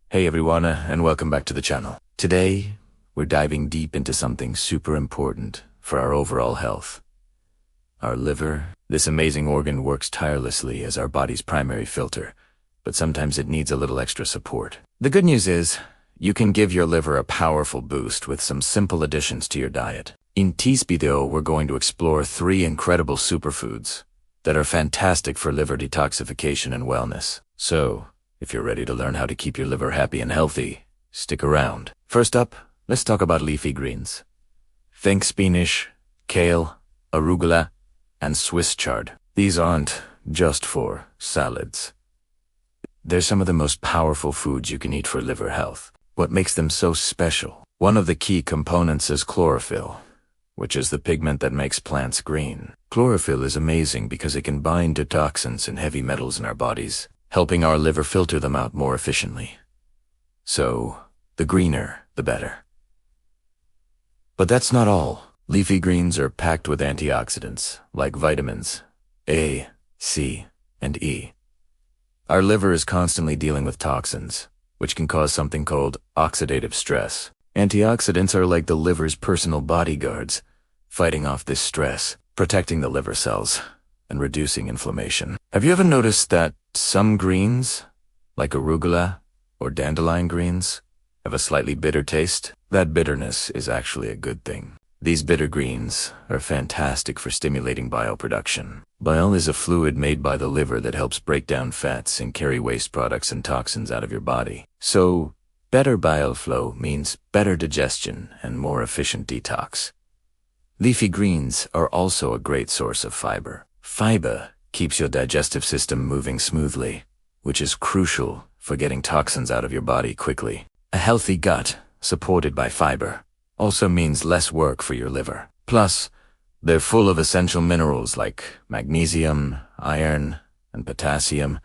Hey everyone, and welcome back to the channel. Today, we're diving deep into something super important for our overall health. Our liver. This amazing organ works tirelessly as our body's primary filter, but sometimes it needs a little extra support. The good news is, you can give your liver a powerful boost with some simple additions to your diet. In this video, we're going to explore 3 incredible superfoods that are fantastic for liver detoxification and wellness. So, if you're ready to learn how to keep your liver happy and healthy, stick around. First up, let's talk about leafy greens. Think spinach, kale, arugula, and Swiss chard. These aren't just for salads. They're some of the most powerful foods you can eat for liver health. What makes them so special? One of the key components is chlorophyll, which is the pigment that makes plants green. Chlorophyll is amazing because it can bind to toxins and heavy metals in our bodies, helping our liver filter them out more efficiently. So, the greener, the better. But that's not all. Leafy greens are packed with antioxidants, like vitamins A, C, and E. Our liver is constantly dealing with toxins, which can cause something called oxidative stress. Antioxidants are like the liver's personal bodyguards, fighting off this stress, protecting the liver cells, and reducing inflammation. Have you ever noticed that some greens, like arugula or dandelion greens, have a slightly bitter taste? That bitterness is actually a good thing. These bitter greens are fantastic for stimulating bile production. Bile is a fluid made by the liver that helps break down fats and carry waste products and toxins out of your body. So, better bile flow means better digestion and more efficient detox. Leafy greens are also a great source of fiber. Fiber keeps your digestive system moving smoothly, which is crucial for getting toxins out of your body quickly. A healthy gut, supported by fiber, also means less work for your liver. Plus, they're full of essential minerals like magnesium, iron, and potassium,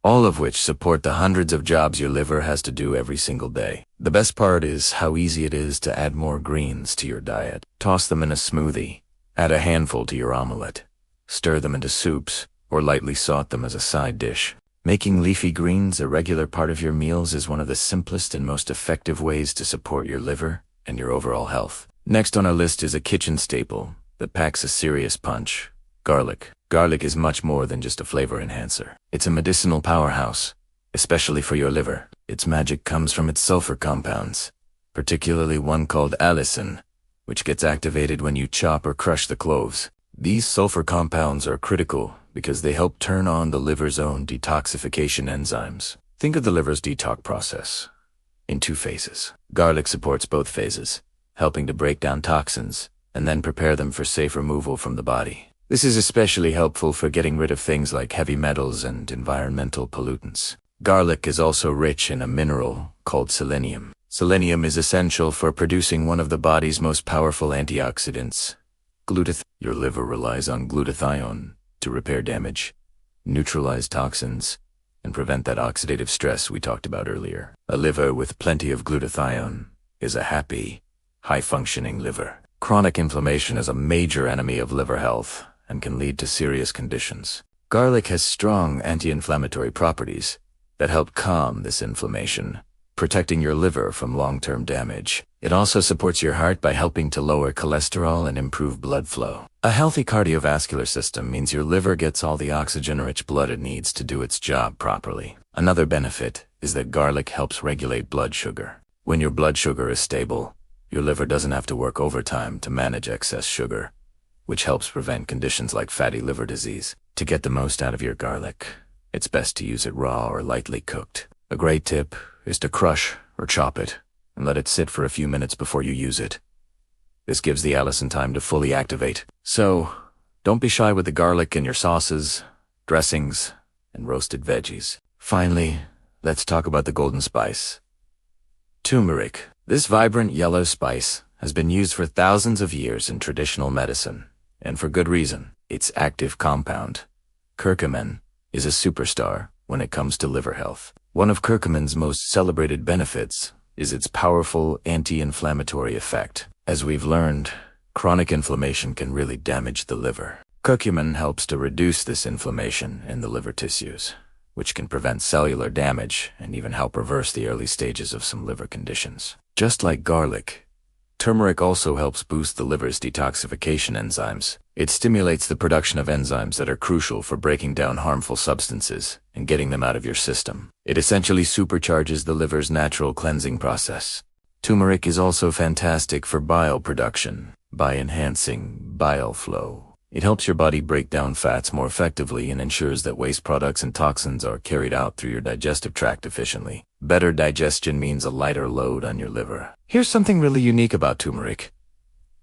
all of which support the hundreds of jobs your liver has to do every single day. The best part is how easy it is to add more greens to your diet. Toss them in a smoothie, add a handful to your omelette, stir them into soups, or lightly saute them as a side dish. Making leafy greens a regular part of your meals is one of the simplest and most effective ways to support your liver and your overall health. Next on our list is a kitchen staple that packs a serious punch: garlic. Garlic is much more than just a flavor enhancer. It's a medicinal powerhouse, especially for your liver. Its magic comes from its sulfur compounds, particularly one called allicin, which gets activated when you chop or crush the cloves. These sulfur compounds are critical because they help turn on the liver's own detoxification enzymes. Think of the liver's detox process in 2 phases. Garlic supports both phases, helping to break down toxins and then prepare them for safe removal from the body. This is especially helpful for getting rid of things like heavy metals and environmental pollutants. Garlic is also rich in a mineral called selenium. Selenium is essential for producing one of the body's most powerful antioxidants, glutathione. Your liver relies on glutathione to repair damage, neutralize toxins, and prevent that oxidative stress we talked about earlier. A liver with plenty of glutathione is a happy, high-functioning liver. Chronic inflammation is a major enemy of liver health and can lead to serious conditions. Garlic has strong anti-inflammatory properties that help calm this inflammation, protecting your liver from long-term damage. It also supports your heart by helping to lower cholesterol and improve blood flow. A healthy cardiovascular system means your liver gets all the oxygen-rich blood it needs to do its job properly. Another benefit is that garlic helps regulate blood sugar. When your blood sugar is stable, your liver doesn't have to work overtime to manage excess sugar, which helps prevent conditions like fatty liver disease. To get the most out of your garlic, it's best to use it raw or lightly cooked. A great tip is to crush or chop it and let it sit for a few minutes before you use it. This gives the allicin time to fully activate. So, don't be shy with the garlic in your sauces, dressings, and roasted veggies. Finally, let's talk about the golden spice: turmeric. This vibrant yellow spice has been used for thousands of years in traditional medicine, and for good reason. Its active compound, curcumin, is a superstar when it comes to liver health. One of curcumin's most celebrated benefits is its powerful anti-inflammatory effect. As we've learned, chronic inflammation can really damage the liver. Curcumin helps to reduce this inflammation in the liver tissues, which can prevent cellular damage and even help reverse the early stages of some liver conditions. Just like garlic, turmeric also helps boost the liver's detoxification enzymes. It stimulates the production of enzymes that are crucial for breaking down harmful substances and getting them out of your system. It essentially supercharges the liver's natural cleansing process. Turmeric is also fantastic for bile production by enhancing bile flow. It helps your body break down fats more effectively and ensures that waste products and toxins are carried out through your digestive tract efficiently. Better digestion means a lighter load on your liver. Here's something really unique about turmeric.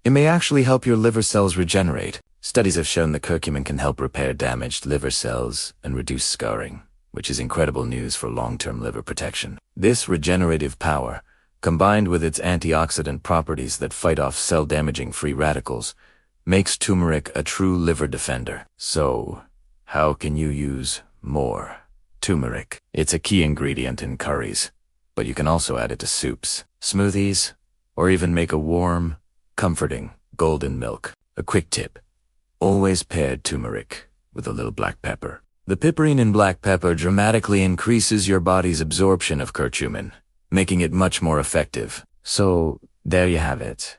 It may actually help your liver cells regenerate. Studies have shown that curcumin can help repair damaged liver cells and reduce scarring, which is incredible news for long-term liver protection. This regenerative power, combined with its antioxidant properties that fight off cell-damaging free radicals, makes turmeric a true liver defender. So, how can you use more turmeric? It's a key ingredient in curries, but you can also add it to soups, smoothies, or even make a warm, comforting golden milk. A quick tip: always pair turmeric with a little black pepper. The piperine in black pepper dramatically increases your body's absorption of curcumin, making it much more effective. So, there you have it.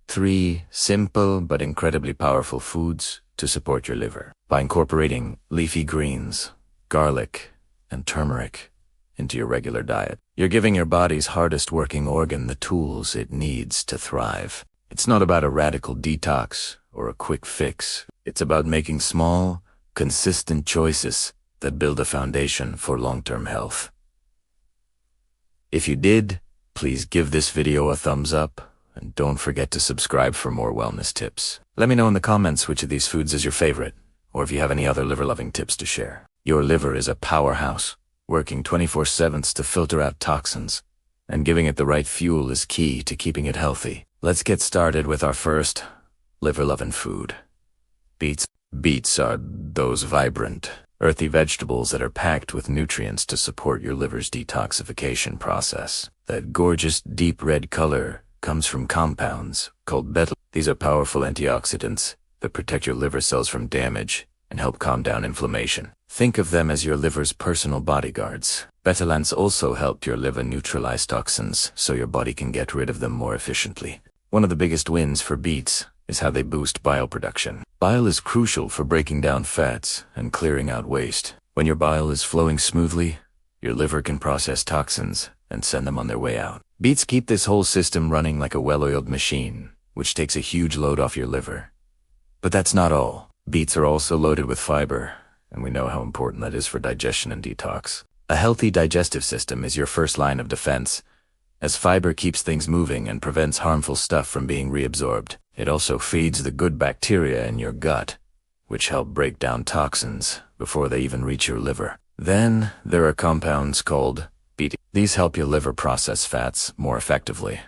3 simple but incredibly powerful foods to support your liver. By incorporating leafy greens, garlic, and turmeric into your regular diet, you're giving your body's hardest working organ the tools it needs to thrive. It's not about a radical detox or a quick fix. It's about making small, consistent choices that build a foundation for long-term health. If you did, please give this video a thumbs up. And don't forget to subscribe for more wellness tips. Let me know in the comments which of these foods is your favorite, or if you have any other liver-loving tips to share. Your liver is a powerhouse, working 24/7 to filter out toxins, and giving it the right fuel is key to keeping it healthy. Let's get started with our first liver-loving food: beets. Beets are those vibrant, earthy vegetables that are packed with nutrients to support your liver's detoxification process. That gorgeous deep red color comes from compounds called betalains. These are powerful antioxidants that protect your liver cells from damage and help calm down inflammation. Think of them as your liver's personal bodyguards. Betalains also help your liver neutralize toxins so your body can get rid of them more efficiently. One of the biggest wins for beets is how they boost bile production. Bile is crucial for breaking down fats and clearing out waste. When your bile is flowing smoothly, your liver can process toxins and send them on their way out. Beets keep this whole system running like a well-oiled machine, which takes a huge load off your liver. But that's not all. Beets are also loaded with fiber, and we know how important that is for digestion and detox. A healthy digestive system is your first line of defense, as fiber keeps things moving and prevents harmful stuff from being reabsorbed. It also feeds the good bacteria in your gut, which help break down toxins before they even reach your liver. Then there are compounds called Beets. These help your liver process fats more effectively,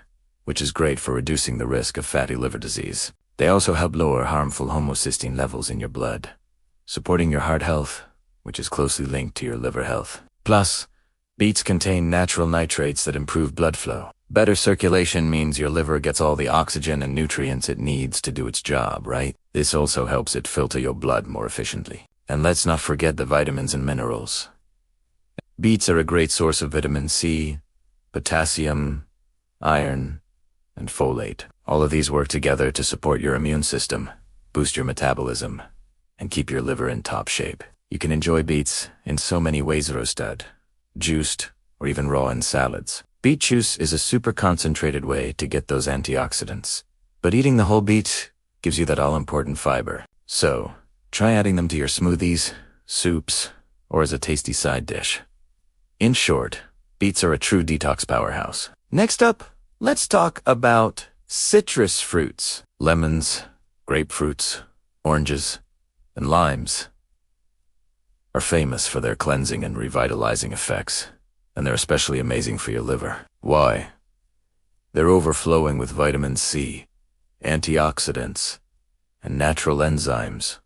which is great for reducing the risk of fatty liver disease. They also help lower harmful homocysteine levels in your blood, supporting your heart health, which is closely linked to your liver health. Plus, beets contain natural nitrates that improve blood flow. Better circulation means your liver gets all the oxygen and nutrients it needs to do its job, right? This also helps it filter your blood more efficiently. And let's not forget the vitamins and minerals. Beets are a great source of vitamin C, potassium, iron, and folate. All of these work together to support your immune system, boost your metabolism, and keep your liver in top shape. You can enjoy beets in so many ways: roasted, juiced, or even raw in salads. Beet juice is a super concentrated way to get those antioxidants, but eating the whole beet gives you that all-important fiber. So, try adding them to your smoothies, soups, or as a tasty side dish. In short, beets are a true detox powerhouse. Next up, let's talk about citrus fruits. Lemons, grapefruits, oranges, and limes are famous for their cleansing and revitalizing effects, and they're especially amazing for your liver. Why? They're overflowing with vitamin C, antioxidants, and natural enzymes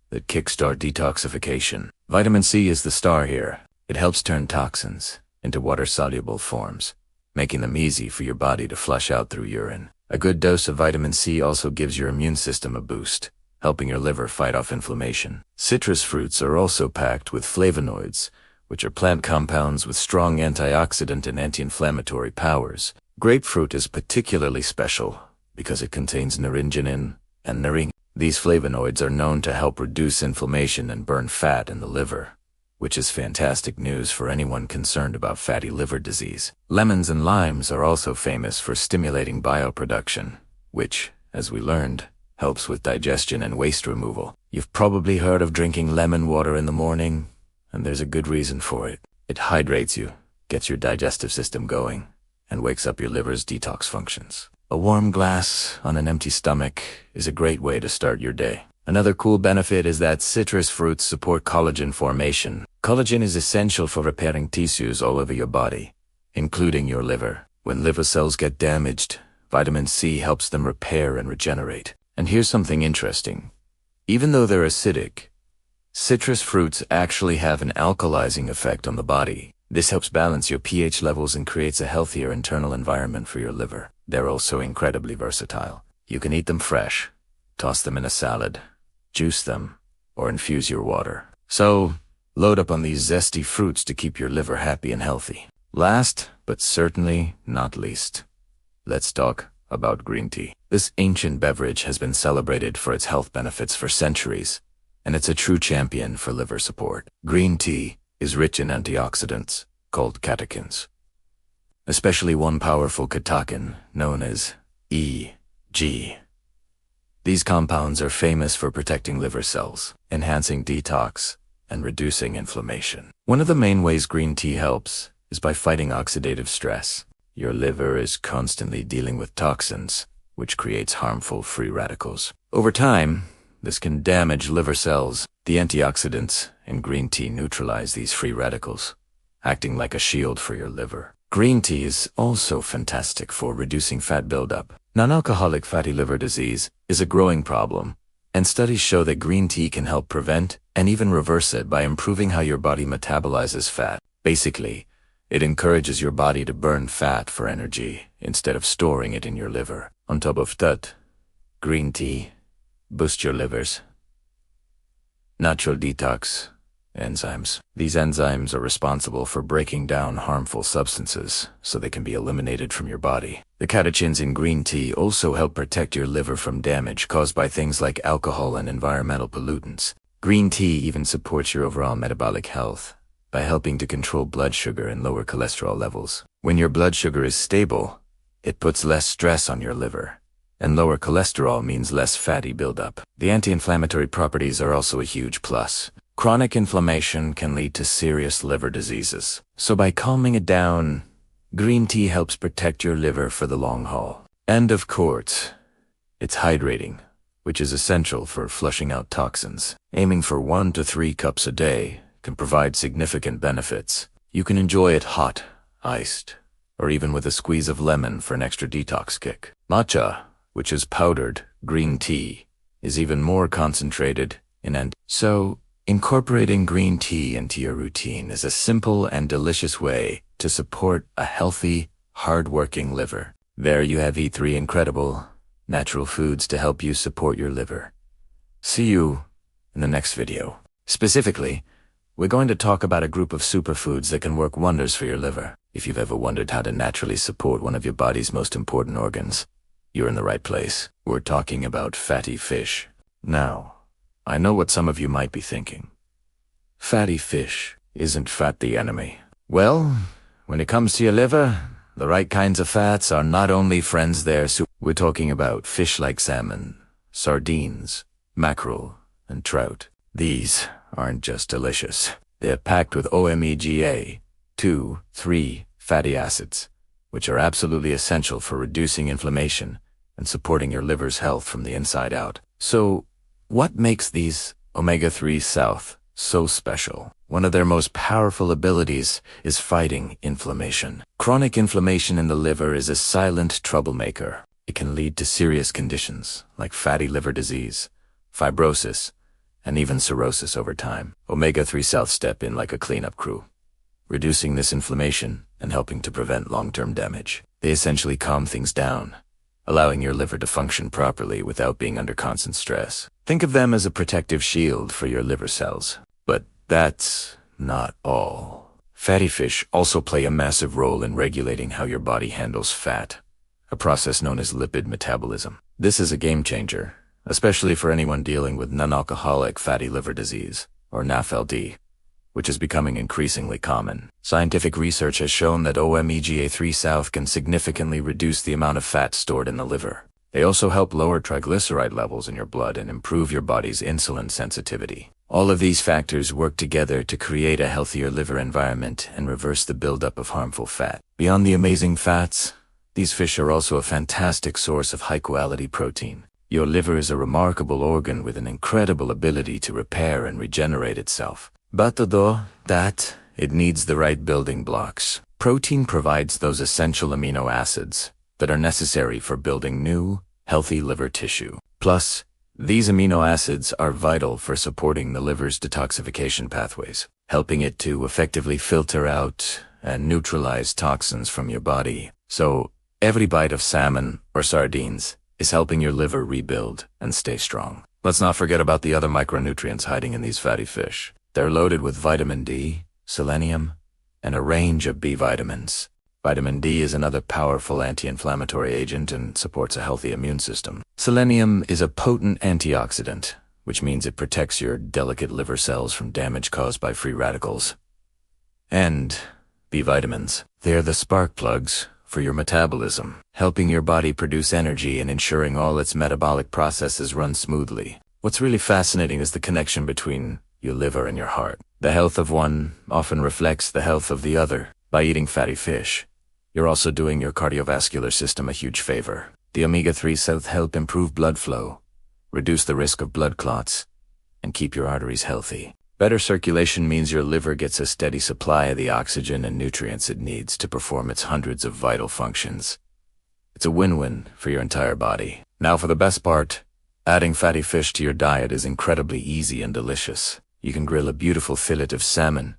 that kickstart detoxification. Vitamin C is the star here. It helps turn toxins into water-soluble forms, making them easy for your body to flush out through urine. A good dose of vitamin C also gives your immune system a boost, helping your liver fight off inflammation. Citrus fruits are also packed with flavonoids, which are plant compounds with strong antioxidant and anti-inflammatory powers. Grapefruit is particularly special because it contains naringenin and naring. These flavonoids are known to help reduce inflammation and burn fat in the liver, which is fantastic news for anyone concerned about fatty liver disease. Lemons and limes are also famous for stimulating bioproduction, which, as we learned, helps with digestion and waste removal. You've probably heard of drinking lemon water in the morning, and there's a good reason for it. It hydrates you, gets your digestive system going, and wakes up your liver's detox functions. A warm glass on an empty stomach is a great way to start your day. Another cool benefit is that citrus fruits support collagen formation. Collagen is essential for repairing tissues all over your body, including your liver. When liver cells get damaged, vitamin C helps them repair and regenerate. And here's something interesting. Even though they're acidic, citrus fruits actually have an alkalizing effect on the body. This helps balance your pH levels and creates a healthier internal environment for your liver. They're also incredibly versatile. You can eat them fresh, toss them in a salad, juice them, or infuse your water. So, load up on these zesty fruits to keep your liver happy and healthy. Last, but certainly not least, let's talk about green tea. This ancient beverage has been celebrated for its health benefits for centuries, and it's a true champion for liver support. Green tea is rich in antioxidants, called catechins, especially one powerful catechin known as EG. These compounds are famous for protecting liver cells, enhancing detox, and reducing inflammation. One of the main ways green tea helps is by fighting oxidative stress. Your liver is constantly dealing with toxins, which creates harmful free radicals. Over time, this can damage liver cells. The antioxidants in green tea neutralize these free radicals, acting like a shield for your liver. Green tea is also fantastic for reducing fat buildup. Non-alcoholic fatty liver disease is a growing problem, and studies show that green tea can help prevent and even reverse it by improving how your body metabolizes fat. Basically, it encourages your body to burn fat for energy instead of storing it in your liver. On top of that, green tea boosts your liver's natural detox enzymes. These enzymes are responsible for breaking down harmful substances so they can be eliminated from your body. The catechins in green tea also help protect your liver from damage caused by things like alcohol and environmental pollutants. Green tea even supports your overall metabolic health by helping to control blood sugar and lower cholesterol levels. When your blood sugar is stable, it puts less stress on your liver, and lower cholesterol means less fatty buildup. The anti-inflammatory properties are also a huge plus. Chronic inflammation can lead to serious liver diseases. So by calming it down, green tea helps protect your liver for the long haul. And of course, it's hydrating, which is essential for flushing out toxins. Aiming for 1 to 3 cups a day can provide significant benefits. You can enjoy it hot, iced, or even with a squeeze of lemon for an extra detox kick. Matcha, which is powdered green tea, is even more concentrated so incorporating green tea into your routine is a simple and delicious way to support a healthy, hard-working liver. There you have 3 incredible, natural foods to help you support your liver. See you in the next video. Specifically, we're going to talk about a group of superfoods that can work wonders for your liver. If you've ever wondered how to naturally support one of your body's most important organs, you're in the right place. We're talking about fatty fish. Now, I know what some of you might be thinking. Fatty fish, isn't fat the enemy? Well, when it comes to your liver, the right kinds of fats are not only friends there. So we're talking about fish like salmon, sardines, mackerel, and trout. These aren't just delicious. They're packed with omega 2,3 fatty acids, which are absolutely essential for reducing inflammation and supporting your liver's health from the inside out. So, what makes these omega-3 so special? One of their most powerful abilities is fighting inflammation. Chronic inflammation in the liver is a silent troublemaker. It can lead to serious conditions like fatty liver disease, fibrosis, and even cirrhosis over time. Omega-3 step in like a cleanup crew, reducing this inflammation and helping to prevent long-term damage. They essentially calm things down, allowing your liver to function properly without being under constant stress. Think of them as a protective shield for your liver cells. But that's not all. Fatty fish also play a massive role in regulating how your body handles fat, a process known as lipid metabolism. This is a game changer, especially for anyone dealing with non-alcoholic fatty liver disease, or NAFLD, which is becoming increasingly common. Scientific research has shown that omega-3 South can significantly reduce the amount of fat stored in the liver. They also help lower triglyceride levels in your blood and improve your body's insulin sensitivity. All of these factors work together to create a healthier liver environment and reverse the buildup of harmful fat. Beyond the amazing fats, these fish are also a fantastic source of high-quality protein. Your liver is a remarkable organ with an incredible ability to repair and regenerate itself. But though that, it needs the right building blocks. Protein provides those essential amino acids that are necessary for building new, healthy liver tissue. Plus, these amino acids are vital for supporting the liver's detoxification pathways, helping it to effectively filter out and neutralize toxins from your body. So, every bite of salmon or sardines is helping your liver rebuild and stay strong. Let's not forget about the other micronutrients hiding in these fatty fish. They're loaded with vitamin D, selenium, and a range of B vitamins. Vitamin D is another powerful anti-inflammatory agent and supports a healthy immune system. Selenium is a potent antioxidant, which means it protects your delicate liver cells from damage caused by free radicals. And B vitamins. They're the spark plugs for your metabolism, helping your body produce energy and ensuring all its metabolic processes run smoothly. What's really fascinating is the connection between your liver and your heart. The health of one often reflects the health of the other. By eating fatty fish, you're also doing your cardiovascular system a huge favor. The omega-3 South help improve blood flow, reduce the risk of blood clots, and keep your arteries healthy. Better circulation means your liver gets a steady supply of the oxygen and nutrients it needs to perform its hundreds of vital functions. It's a win-win for your entire body. Now for the best part, adding fatty fish to your diet is incredibly easy and delicious. You can grill a beautiful fillet of salmon,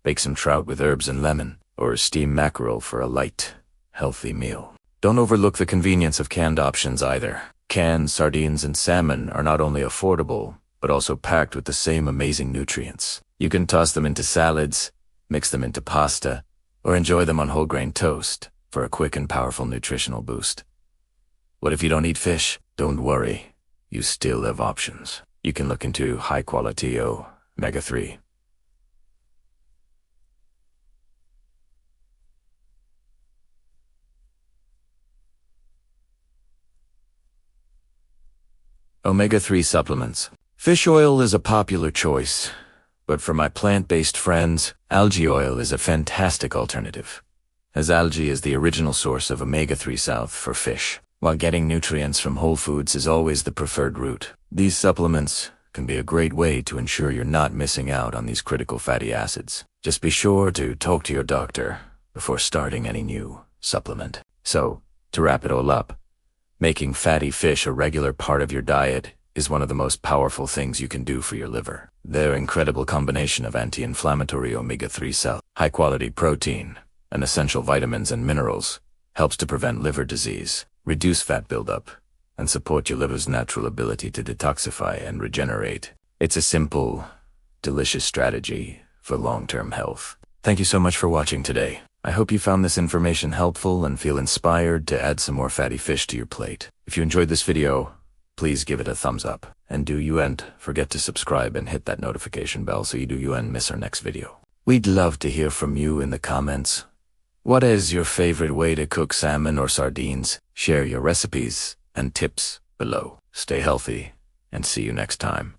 bake some trout with herbs and lemon, or steam mackerel for a light, healthy meal. Don't overlook the convenience of canned options either. Canned sardines and salmon are not only affordable, but also packed with the same amazing nutrients. You can toss them into salads, mix them into pasta, or enjoy them on whole grain toast for a quick and powerful nutritional boost. What if you don't eat fish? Don't worry, you still have options. You can look into high-quality omega-3. Omega-3 supplements. Fish oil is a popular choice, but for my plant-based friends, algae oil is a fantastic alternative, as algae is the original source of omega-3 South for fish. While getting nutrients from whole foods is always the preferred route, these supplements can be a great way to ensure you're not missing out on these critical fatty acids. Just be sure to talk to your doctor before starting any new supplement. So, to wrap it all up, making fatty fish a regular part of your diet is one of the most powerful things you can do for your liver. Their incredible combination of anti-inflammatory omega-3 South, high-quality protein, and essential vitamins and minerals helps to prevent liver disease, reduce fat buildup, and support your liver's natural ability to detoxify and regenerate. It's a simple, delicious strategy for long-term health. Thank you so much for watching today. I hope you found this information helpful and feel inspired to add some more fatty fish to your plate. If you enjoyed this video, please give it a thumbs up. And do you and forget to subscribe and hit that notification bell so you do and miss our next video. We'd love to hear from you in the comments. What is your favorite way to cook salmon or sardines? Share your recipes and tips below. Stay healthy and see you next time.